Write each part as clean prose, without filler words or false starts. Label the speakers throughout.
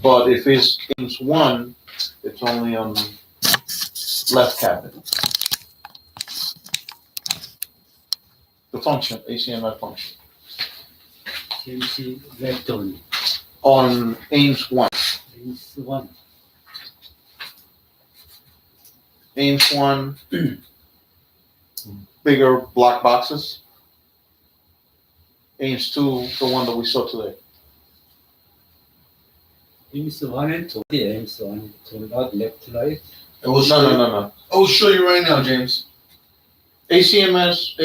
Speaker 1: But if it's Ames 1, it's only on left cabinet. The function, ACMF function.
Speaker 2: CMC left only.
Speaker 1: On Ames 1.
Speaker 2: Ames 1.
Speaker 1: Ames 1, bigger black boxes. Ames 2, the one that we saw today.
Speaker 2: Ames 1 and 2. The Ames 1 and 2, not left to right.
Speaker 1: No.
Speaker 3: I will show you right now, James.
Speaker 1: ACMS,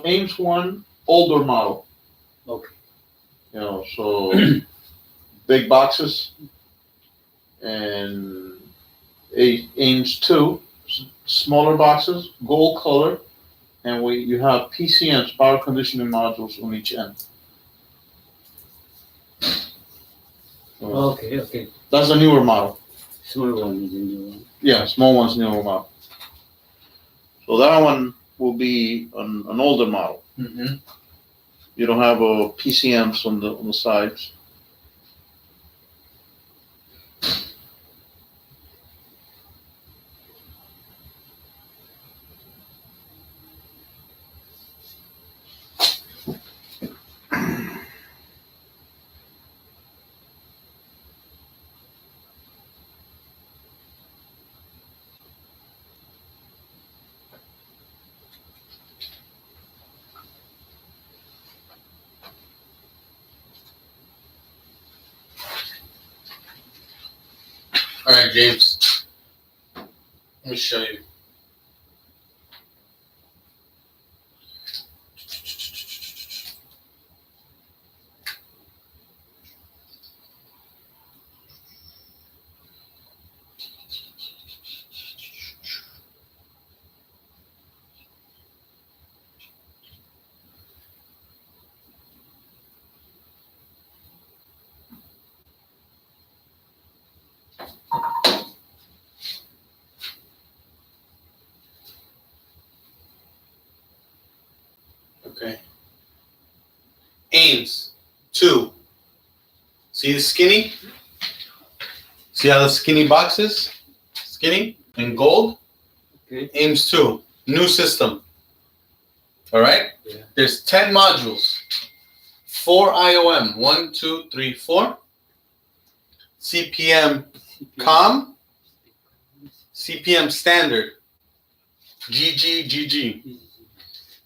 Speaker 1: Ames 1, older model.
Speaker 2: Okay.
Speaker 1: You know, so big boxes. And Ames 2, smaller boxes, gold color. And you have PCMs, power conditioning modules, on each end.
Speaker 2: Okay.
Speaker 1: That's the newer model.
Speaker 2: Small one is the new one.
Speaker 1: Yeah, small one's newer model. So that one will be an older model.
Speaker 3: Mm-hmm.
Speaker 1: You don't have a PCMs on the sides.
Speaker 3: All right, James. Let me show you. Okay. Ames 2. See the skinny? See how the skinny box is? Skinny and gold?
Speaker 2: Okay.
Speaker 3: Ames 2. New system. All right?
Speaker 2: Yeah.
Speaker 3: There's 10 modules. 4 IOM. 1, 2, 3, 4. CPM COM. CPM standard. GG.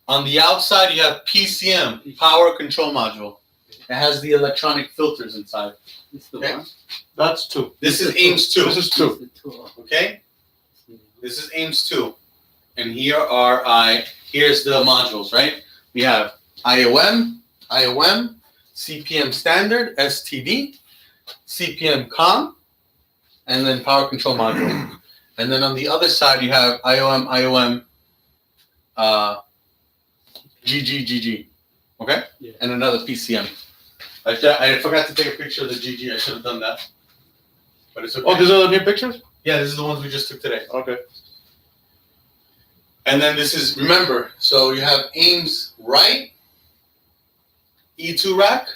Speaker 3: On the outside, you have PCM, power control module. It has the electronic filters inside.
Speaker 2: This the
Speaker 3: Okay.
Speaker 2: one.
Speaker 1: That's 2.
Speaker 3: This is Ames 2.
Speaker 1: This is 2.
Speaker 2: This the two.
Speaker 3: Okay? This is Ames 2. And here's the modules, right? We have IOM, CPM standard, STD, CPM COM, and then power control module. And then on the other side, you have IOM, GG. Okay?
Speaker 2: Yeah.
Speaker 3: And another PCM. I forgot to take a picture of the GG. I should have done that. But it's okay.
Speaker 1: Oh, these are the new pictures?
Speaker 3: Yeah, this is the ones we just took today.
Speaker 1: Okay.
Speaker 3: And then this is, remember, so you have Ames right, E2 rack,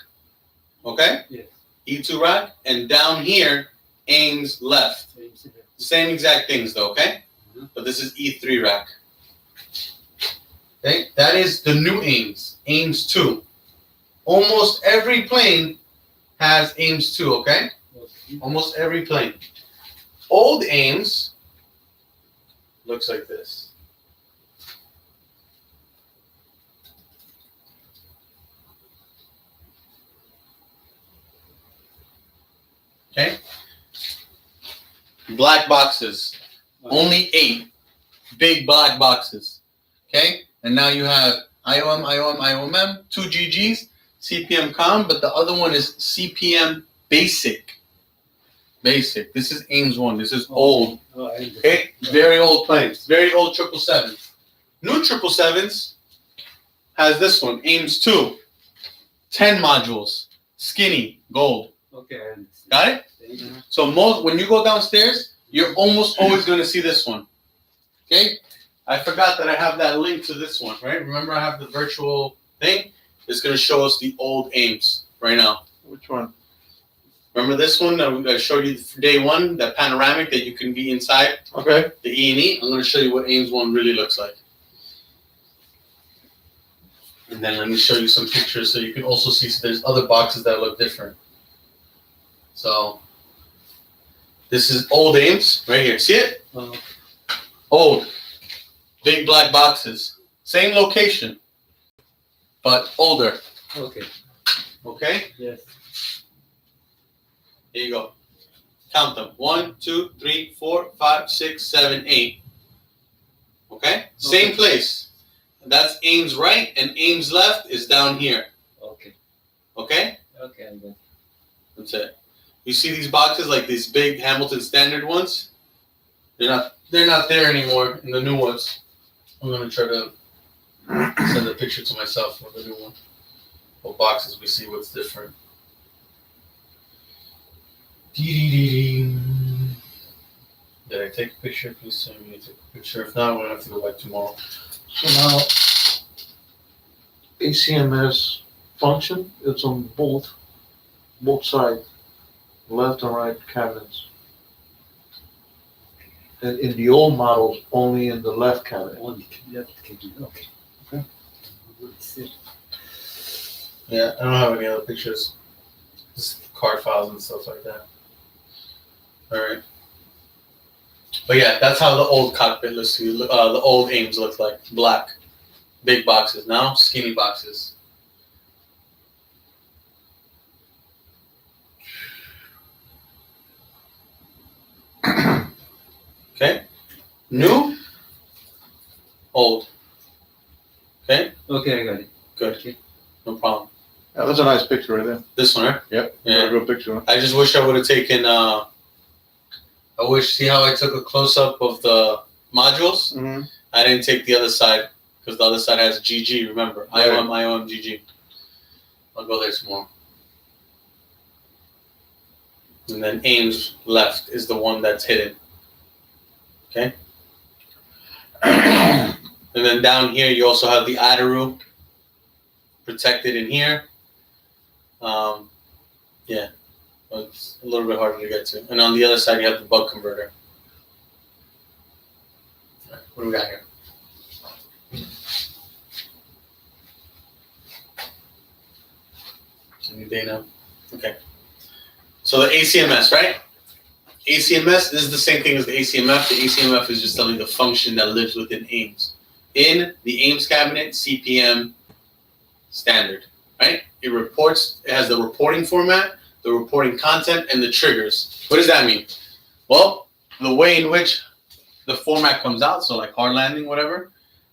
Speaker 3: okay?
Speaker 2: Yes.
Speaker 3: E2 rack, and down here, Ames left.
Speaker 2: Ames left.
Speaker 3: Same exact things though, okay?
Speaker 2: Mhm.
Speaker 3: But this is E3 rack. Okay, that is the new Ames, Ames 2. Almost every plane has Ames 2, okay?
Speaker 2: Okay.
Speaker 3: Almost every plane. Old Ames looks like this. Okay? Black boxes. Only 8 big black boxes. Okay? And now you have IOM, 2 GGs, CPM COM, but the other one is CPM basic. Basic. This is Ames 1. This is old.
Speaker 2: Oh, I understand.
Speaker 3: Okay? Very old planes. Very old 777s. New 777s has this one, Ames 2. 10 modules. Skinny, gold.
Speaker 2: Okay, I understand.
Speaker 3: Got it?
Speaker 2: Thank you.
Speaker 3: So when you go downstairs, you're almost always going to see this one. Okay? I forgot that I have that link to this one, right? Remember I have the virtual thing? It's going to show us the old Ames right now.
Speaker 1: Which one?
Speaker 3: Remember this one that I showed you day one, that panoramic that you can be inside
Speaker 1: Okay.
Speaker 3: the E&E? I'm going to show you what Ames 1 really looks like. And then let me show you some pictures so you can also see there's other boxes that look different. So this is old Ames right here. See it? Old. Big black boxes. Same location, but older.
Speaker 2: Okay.
Speaker 3: Okay?
Speaker 2: Yes.
Speaker 3: Here you go. Count them. 1, 2, 3, 4, 5, 6, 7, 8. Okay? Same
Speaker 2: Okay.
Speaker 3: place. That's Ames right, and Ames left is down here.
Speaker 2: Okay.
Speaker 3: Okay?
Speaker 2: Okay. I got it.
Speaker 3: That's it. You see these boxes, like these big Hamilton Standard ones? They're not there anymore in the new ones. I'm gonna try to send a picture to myself of the new one. What boxes we see, what's different. Dee-dee-dee-dee. Did I take a picture? Please send me to take a picture. If not, I'm gonna have to go back tomorrow.
Speaker 1: So now, ACMS function, it's on both sides, left and right cabinets. And in the old models, only in the left cabinet.
Speaker 2: Only left cabinet. Okay.
Speaker 1: Okay.
Speaker 2: Let's see.
Speaker 3: Yeah, I don't have any other pictures. Just card files and stuff like that. Alright. But yeah, that's how the old cockpit looks. The old Ames looked like. Black. Big boxes. Now, skinny boxes. Okay? New? Old. Okay?
Speaker 2: Okay, I got it.
Speaker 3: Good.
Speaker 2: Okay.
Speaker 3: No problem.
Speaker 1: Yeah, that's a nice picture right there.
Speaker 3: This one, right?
Speaker 1: Yep.
Speaker 3: Yeah.
Speaker 1: Very good picture. Huh?
Speaker 3: I just wish I would have taken, see how I took a close-up of the modules?
Speaker 1: Mm-hmm.
Speaker 3: I didn't take the other side, because the other side has GG, remember?
Speaker 1: Right.
Speaker 3: IOM, GG. I'll go there tomorrow. And then Ames left is the one that's hidden. Okay? And then down here, you also have the Adaru protected in here. Yeah, but it's a little bit harder to get to. And on the other side, you have the bug converter. All right, what do we got here? Any day now? Okay. So the ACMS, right? ACMS, this is the same thing as the ACMF. The ACMF is just telling the function that lives within Ames. In the Ames cabinet, CPM standard, right? It has the reporting format, the reporting content, and the triggers. What does that mean? Well, the way in which the format comes out, so like hard landing, whatever,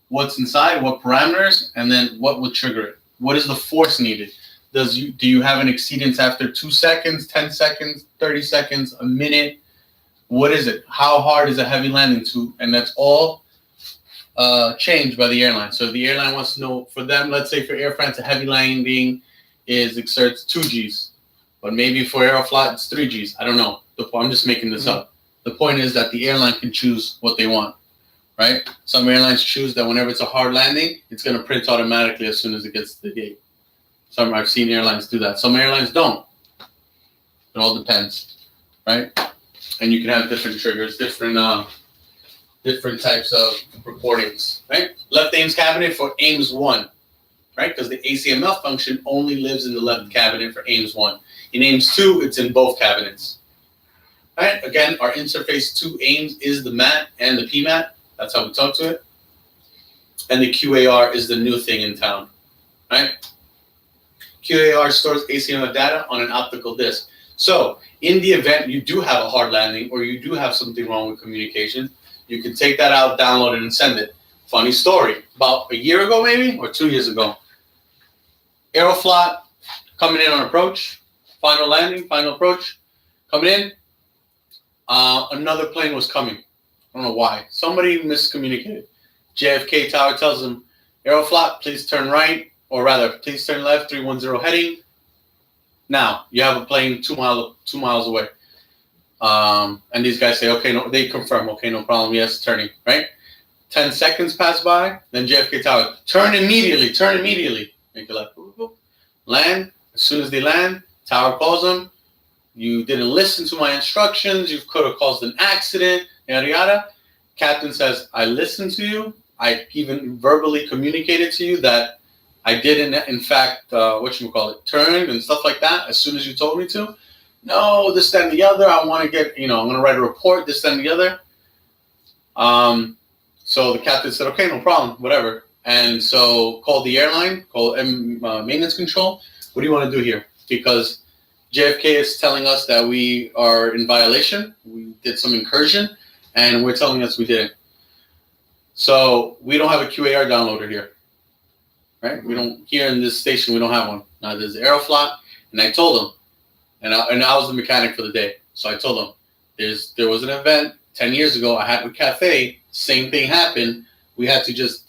Speaker 3: what's inside, what parameters, and then what will trigger it. What is the force needed? Do you have an exceedance after 2 seconds, 10 seconds, 30 seconds, a minute? What is it? How hard is a heavy landing to? And that's all changed by the airline. So if the airline wants to know, for them, let's say for Air France, a heavy landing exerts 2 Gs, but maybe for Aeroflot it's 3 Gs. I don't know. I'm just making this up. The point is that the airline can choose what they want, right? Some airlines choose that whenever it's a hard landing, it's going to print automatically as soon as it gets to the gate. I've seen airlines do that. Some airlines don't. It all depends, right? And you can have different triggers, different types of reportings, right? Left Ames cabinet for Ames 1, right? Because the ACML function only lives in the left cabinet for Ames 1. In Ames 2, it's in both cabinets. Right? Again, our interface to Ames is the MAT and the PMAT. That's how we talk to it. And the QAR is the new thing in town, right? QAR stores ACMF data on an optical disk. So in the event you do have a hard landing or you do have something wrong with communication, you can take that out, download it, and send it. Funny story. About a year ago, maybe, or 2 years ago, Aeroflot coming in on approach, final landing, final approach, coming in. Another plane was coming. I don't know why. Somebody miscommunicated. JFK Tower tells them, Aeroflot, please turn right, or rather, please turn left, 310 heading. Now, you have a plane 2 miles away. And these guys say, okay, no, they confirm, okay, no problem, yes, turning, right? 10 seconds pass by, then JFK Tower, turn immediately. Make it like, boop, boop, boop. Land, as soon as they land, Tower calls them, you didn't listen to my instructions, you could have caused an accident, yada yada. Captain says, I listened to you. I even verbally communicated to you that I didn't, in fact, turned and stuff like that as soon as you told me to. No, this, that, and the other. I want to get, I'm going to write a report, this, that, and the other. So the captain said, okay, no problem, whatever. And so called the airline, called maintenance control. What do you want to do here? Because JFK is telling us that we are in violation. We did some incursion, and we're telling us we didn't. So we don't have a QAR downloader here, right? We don't, here in this station, we don't have one. Now there's Aeroflot, and I told them, and I was the mechanic for the day. So I told them, there was an event 10 years ago I had with Cathay, same thing happened. We had to just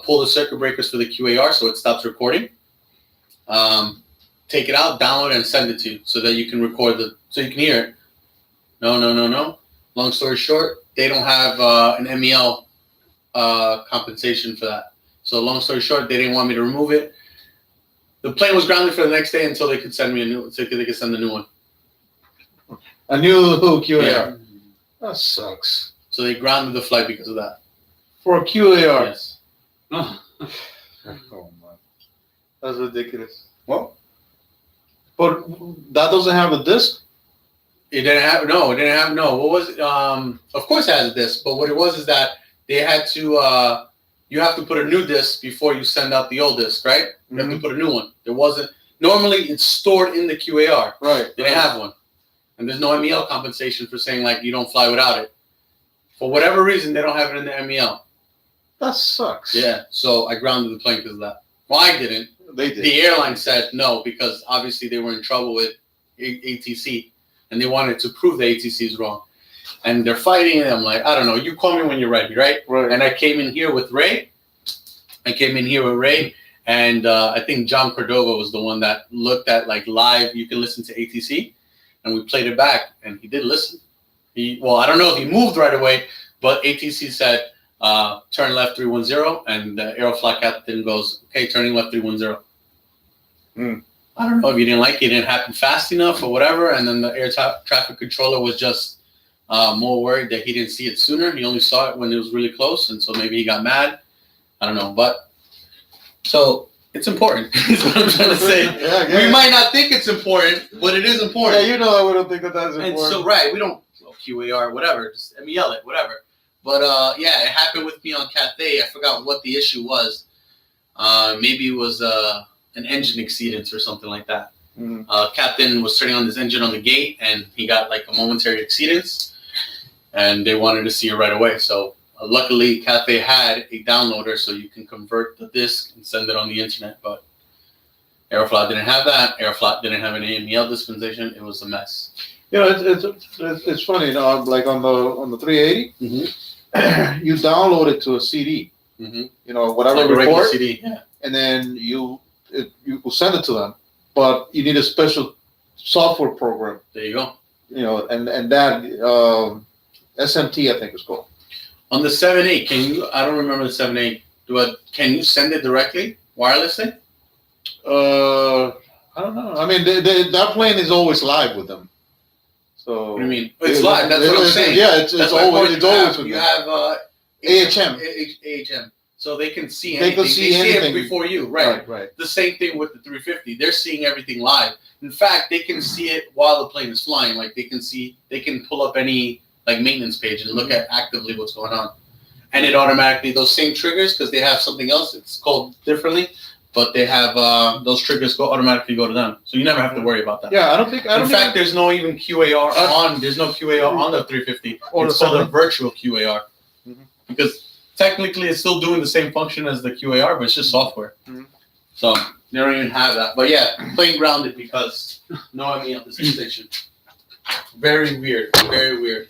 Speaker 3: pull the circuit breakers for the QAR so it stops recording. Take it out, download it, and send it to you so that you can record so you can hear it. No. Long story short, they don't have an MEL compensation for that. So long story short, they didn't want me to remove it. The plane was grounded for the next day until they could send me they could send a new one.
Speaker 1: A new QAR.
Speaker 3: Yeah.
Speaker 1: That sucks.
Speaker 3: So they grounded the flight because of that.
Speaker 1: For a QAR.
Speaker 3: Yes.
Speaker 2: Oh,
Speaker 1: Oh man, that's ridiculous.
Speaker 3: Well,
Speaker 1: but that doesn't have a disc.
Speaker 3: it didn't have What was it? Of course it has a disc, but what it was is that they had to you have to put a new disc before you send out the old disc, right? You have to put a new one. There wasn't normally it's stored in the QAR.
Speaker 1: Right.
Speaker 3: They didn't have one. And there's no MEL compensation for saying like you don't fly without it. For whatever reason, they don't have it in the MEL.
Speaker 1: That sucks.
Speaker 3: Yeah, so I grounded the plane because of that. Well, I didn't.
Speaker 1: They did.
Speaker 3: The airline said no because obviously they were in trouble with ATC and they wanted to prove the ATC is wrong. And they're fighting and I'm like, I don't know, you call me when you're ready, right?
Speaker 1: Right.
Speaker 3: And I came in here with Ray. And I think John Cordova was the one that looked at like live, you can listen to ATC. And we played it back and he did listen. I don't know if he moved right away, but ATC said, turn left 310, and the Aeroflot captain goes, okay, turning left 310. I don't know if he didn't like it, didn't happen fast enough or whatever, and then the air traffic controller was just more worried that he didn't see it sooner. He only saw it when it was really close, and so maybe he got mad. I don't know, but so it's important is what I'm trying to say.
Speaker 1: Yeah,
Speaker 3: we might not think it's important, but it is important.
Speaker 1: Yeah, I wouldn't think that's important.
Speaker 3: And so, right, we don't QAR, whatever, just MEL it, whatever. But yeah, it happened with me on Cathay. I forgot what the issue was. Maybe it was an engine exceedance or something like that. Captain was turning on his engine on the gate, and he got like a momentary exceedance, and they wanted to see it right away. So luckily, Cathay had a downloader, so you can convert the disk and send it on the internet. But Aeroflot didn't have that. Aeroflot didn't have an MEL dispensation. It was a mess.
Speaker 1: It's funny, like on the 380, you download it to a CD, whatever
Speaker 3: Like a regular
Speaker 1: report,
Speaker 3: CD, yeah.
Speaker 1: and then you will send it to them, but you need a special software program,
Speaker 3: There you go.
Speaker 1: and that SMT I think it's called.
Speaker 3: On the 7.8, I don't remember the 7.8, but can you send it directly, wirelessly?
Speaker 1: I don't know. I mean, that plane is always live with them. So
Speaker 3: What do you mean? It's live, that's what I'm saying.
Speaker 1: Yeah, it's always with them.
Speaker 3: You have
Speaker 1: AHM.
Speaker 3: AHM. So they can see
Speaker 1: They
Speaker 3: anything.
Speaker 1: can see anything.
Speaker 3: it before you, right?
Speaker 1: Right.
Speaker 3: The same thing with the 350. They're seeing everything live. In fact, they can see it while the plane is flying. Like they can pull up any like maintenance page and look at actively what's going on. And it automatically, those same triggers, because they have something else, it's called differently, but they have those triggers automatically go to them. So you never have to worry about that.
Speaker 1: Yeah, I don't think.
Speaker 3: In fact, there's no even QAR on. There's no QAR on the 350.
Speaker 1: Or
Speaker 3: It's
Speaker 1: the
Speaker 3: called a
Speaker 1: 7.
Speaker 3: virtual QAR because technically it's still doing the same function as the QAR, but it's just software. So they don't even have that. But yeah, plane grounded because no MEL dispensation. Very weird. Very weird.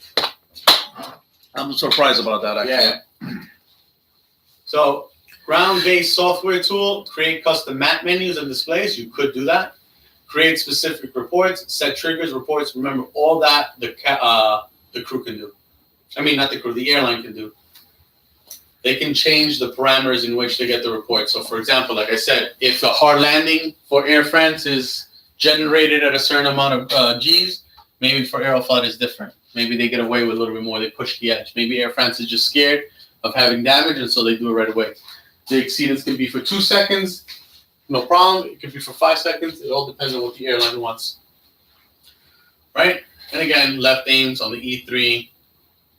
Speaker 1: I'm surprised about that. Actually.
Speaker 3: Yeah. So ground-based software tool, create custom map menus and displays. You could do that. Create specific reports, set triggers, reports. Remember, all that the crew can do. I mean, not the crew, the airline can do. They can change the parameters in which they get the report. So, for example, like I said, if a hard landing for Air France is generated at a certain amount of Gs, Maybe for Aeroflot it's different. Maybe they get away with a little bit more. They push the edge. Maybe Air France is just scared of having damage, and so they do it right away. The exceedance can be for 2 seconds, no problem. It could be for 5 seconds. It all depends on what the airline wants. Right? And again, left aims on the E3.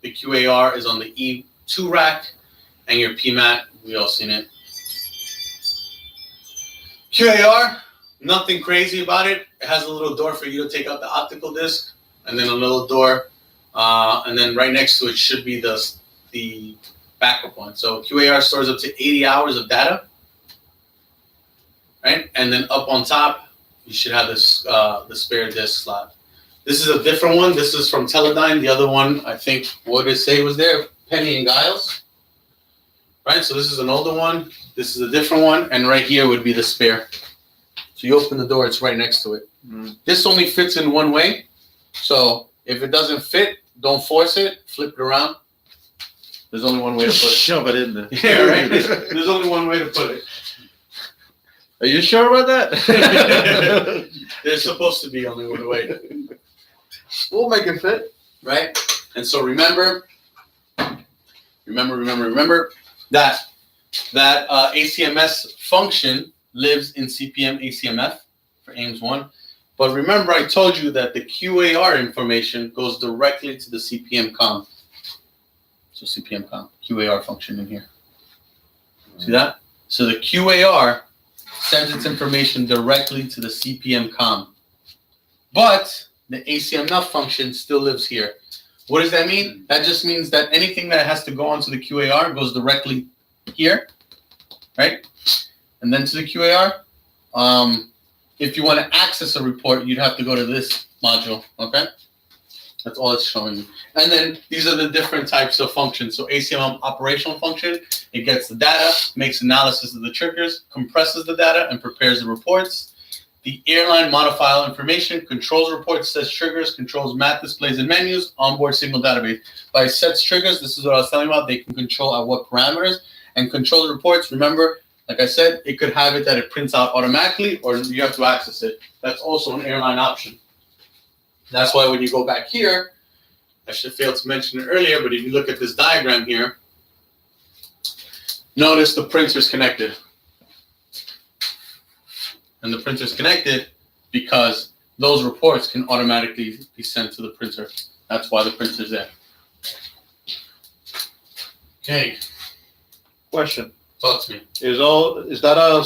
Speaker 3: The QAR is on the E2 rack, and your PMAT, we all seen it. QAR, nothing crazy about it. It has a little door for you to take out the optical disc, and then a little door, and then right next to it should be the backup one. So QAR stores up to 80 hours of data, right? And then up on top, you should have this the spare disk slot. This is a different one. This is from Teledyne. The other one, I think, what did it say was there? Penny and Giles, right? So this is an older one. This is a different one, and right here would be the spare. So you open the door, it's right next to it. This only fits in one way. So if it doesn't fit, don't force it. Flip it around. There's only one way to put it.
Speaker 1: Shove it in there.
Speaker 3: Yeah, right. There's only one way to put it.
Speaker 1: Are you sure about that?
Speaker 3: There's supposed to be only one way,
Speaker 1: We'll make it fit.
Speaker 3: right? And so remember that ACMS function lives in CPM ACMF for AIMS 1. But remember, I told you that the QAR information goes directly to the CPM com. So CPM com, QAR function in here. See that? So the QAR sends its information directly to the CPM com. But the ACMF function still lives here. What does that mean? That just means that anything that has to go onto the QAR goes directly here, right? And then to the QAR. If you want to access a report, you'd have to go to this module, okay? That's all it's showing you. And then these are the different types of functions. So ACMM operational function, it gets the data, makes analysis of the triggers, compresses the data, and prepares the reports. The airline modifiable information controls reports, sets triggers, controls map displays and menus, onboard signal database. By sets triggers, this is what I was telling you about, they can control at what parameters, and control reports, remember, like I said, it could have it that it prints out automatically, or you have to access it. That's also an airline option. That's why when you go back here, I should fail to mention it earlier, but if you look at this diagram here, notice the printer's connected. And the printer's connected because those reports can automatically be sent to the printer. That's why the printer's there. Okay,
Speaker 1: Question.
Speaker 3: talk to me.
Speaker 1: Is that a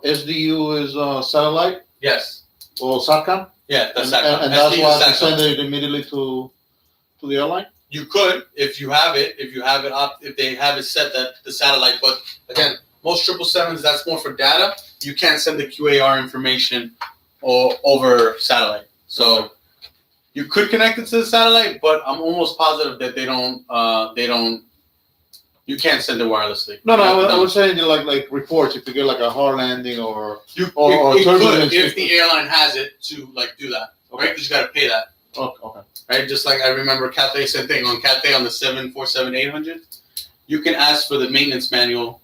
Speaker 1: SDU is satellite
Speaker 3: Yes.
Speaker 1: or SATCOM?
Speaker 3: Yeah, that's
Speaker 1: And
Speaker 3: that.
Speaker 1: that's why they
Speaker 3: SDU
Speaker 1: send
Speaker 3: SATCOM.
Speaker 1: it immediately to the airline?
Speaker 3: You could, if you have it, if they have it set that the satellite, but again, most 777s, that's more for data. You can't send the QAR information over satellite. So you could connect it to the satellite, but I'm almost positive that they don't, you can't send it wirelessly.
Speaker 1: No, I was saying like reports, if you get like a hard landing or
Speaker 3: It
Speaker 1: turbulence.
Speaker 3: could, if the airline has it to like do that, right? Because you got to pay that.
Speaker 1: Okay.
Speaker 3: Right? Just like I remember Cathay, same thing. On Cathay on the 747-800, you can ask for the maintenance manual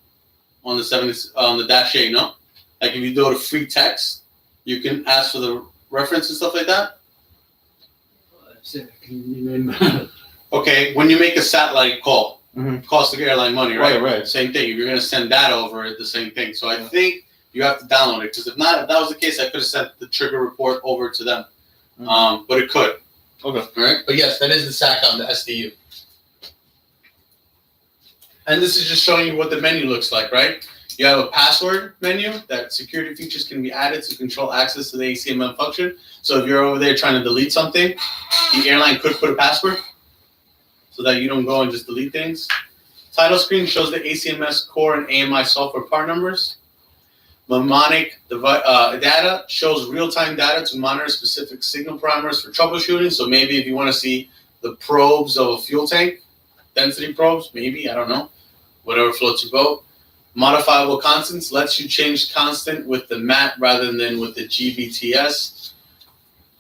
Speaker 3: on the Dash 8, no? Like if you go to free text, you can ask for the reference and stuff like that.
Speaker 2: I can remember.
Speaker 3: Okay, when you make a satellite call, costs the airline money, right?
Speaker 1: Right.
Speaker 3: Same thing. If you're going to send data over it, the same thing. So I think you have to download it, because if not, if that was the case, I could have sent the trigger report over to them. But it could.
Speaker 1: Okay.
Speaker 3: All right. But yes, that is the SATCOM, the SDU. And this is just showing you what the menu looks like, right? You have a password menu that security features can be added to control access to the ACMM function. So if you're over there trying to delete something, the airline could put a password so that you don't go and just delete things. Title screen shows the ACMS core and AMI software part numbers. Mnemonic data shows real-time data to monitor specific signal parameters for troubleshooting. So maybe if you want to see the probes of a fuel tank, density probes, maybe, I don't know, whatever floats your boat. Modifiable constants lets you change constant with the MAT rather than with the GBTS.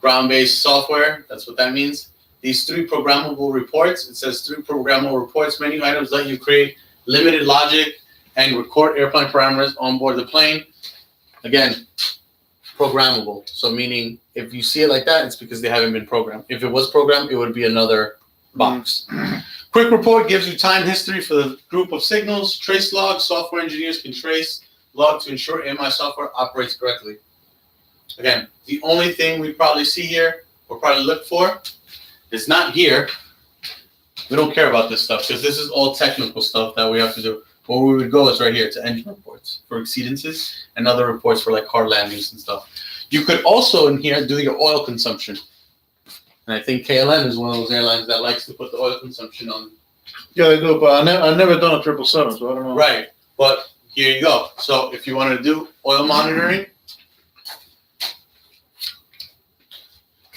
Speaker 3: Ground-based software, that's what that means. These 3 programmable reports, it says 3 programmable reports. Menu items let you create limited logic and record airplane parameters on board the plane. Again, programmable. So meaning if you see it like that, it's because they haven't been programmed. If it was programmed, it would be another box. Quick report gives you time history for the group of signals. Trace log, software engineers can trace log to ensure AMI software operates correctly. Again, the only thing we probably see here, or probably look for, is not here. We don't care about this stuff because this is all technical stuff that we have to do. Where we would go is right here to engine reports for exceedances and other reports for like hard landings and stuff. You could also in here do your oil consumption. And I think KLM is one of those airlines that likes to put the oil consumption on.
Speaker 1: Yeah, they do, but I've never done a 777, so I don't know.
Speaker 3: Right, but here you go. So if you want to do oil monitoring,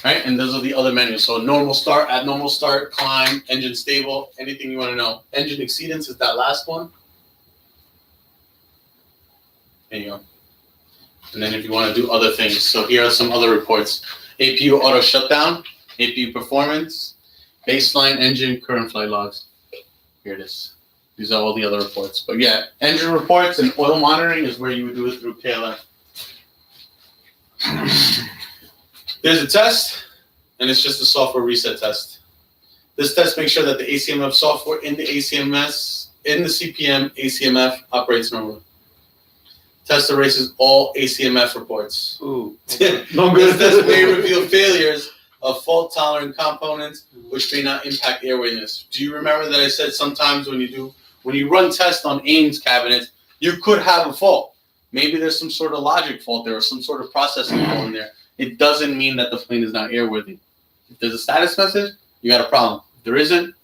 Speaker 3: right, and those are the other menus. So normal start, abnormal start, climb, engine stable, anything you want to know. Engine exceedance is that last one. There you go. And then if you want to do other things, so here are some other reports. APU auto shutdown, APU performance, baseline engine current flight logs. Here it is. These are all the other reports. But yeah, engine reports and oil monitoring is where you would do it through KLM. There's a test, and it's just a software reset test. This test makes sure that the ACMF software in the ACMS, in the CPM ACMF operates normally. Test erases all ACMF reports.
Speaker 1: Ooh.
Speaker 3: No good. This test may reveal failures of fault-tolerant components, which may not impact airworthiness. Do you remember that I said sometimes when you run tests on Ames cabinets, you could have a fault. Maybe there's some sort of logic fault there or some sort of processing fault in there. It doesn't mean that the plane is not airworthy. If there's a status message, you got a problem. If there isn't,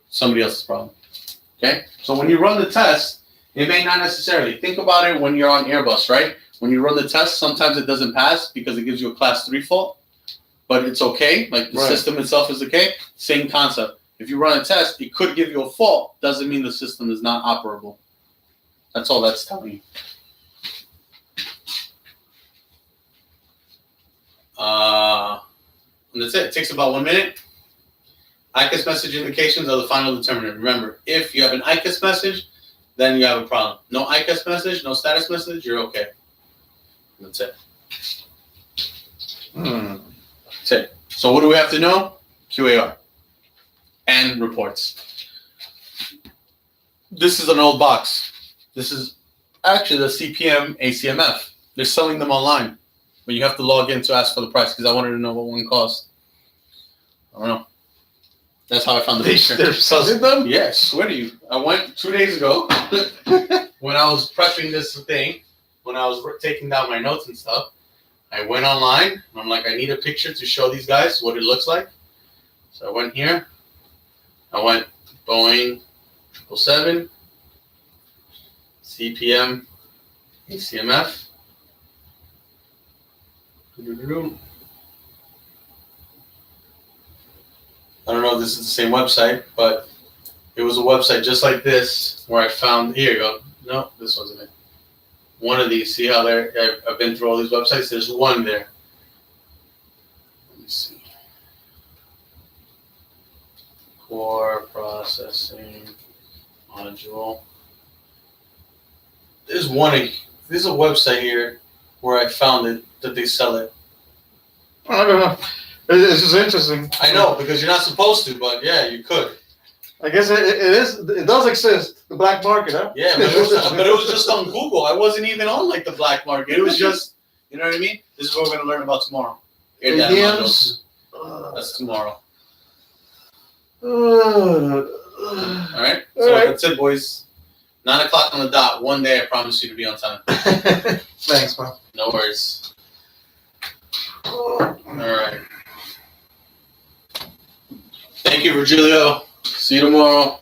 Speaker 3: somebody else's problem. Okay? So when you run the test, it may not necessarily. Think about it when you're on Airbus, right? When you run the test, sometimes it doesn't pass because it gives you a class 3 fault, but it's okay. Like the system itself is okay. Same concept. If you run a test, it could give you a fault. Doesn't mean the system is not operable. That's all that's telling you. And that's it. It takes about 1 minute. ICAS message indications are the final determinant. Remember, if you have an ICAS message, then you have a problem. No ICAS message, no status message, you're okay. That's it. That's it. So what do we have to know? QAR and reports. This is an old box. This is actually the CPM ACMF. They're selling them online, but you have to log in to ask for the price because I wanted to know what one cost. I don't know. That's how I found the picture.
Speaker 1: They're selling them?
Speaker 3: Yeah, I swear to you. I went 2 days ago when I was prepping this thing, when I was taking down my notes and stuff. I went online and I'm like, I need a picture to show these guys what it looks like. So I went here. I went Boeing 777, CPM, ACMF. I don't know if this is the same website, but it was a website just like this where I found, here you go. No, this wasn't it. One of these, see how I've been through all these websites? There's one there. Let me see. Core processing module. There's a website here where I found it, that they sell it.
Speaker 1: I don't know. This is interesting.
Speaker 3: I know, because you're not supposed to, but yeah, you could.
Speaker 1: I guess it does exist, the black market, huh?
Speaker 3: Yeah, but it was just on Google. I wasn't even on like the black market. It was just, you know what I mean? This is what we're going to learn about tomorrow. Air data modules. That's tomorrow. All right? So that's it, boys. 9 o'clock on the dot. One day, I promise you to be on time.
Speaker 1: Thanks, man.
Speaker 3: No worries. All right. Thank you, Virgilio. See you tomorrow.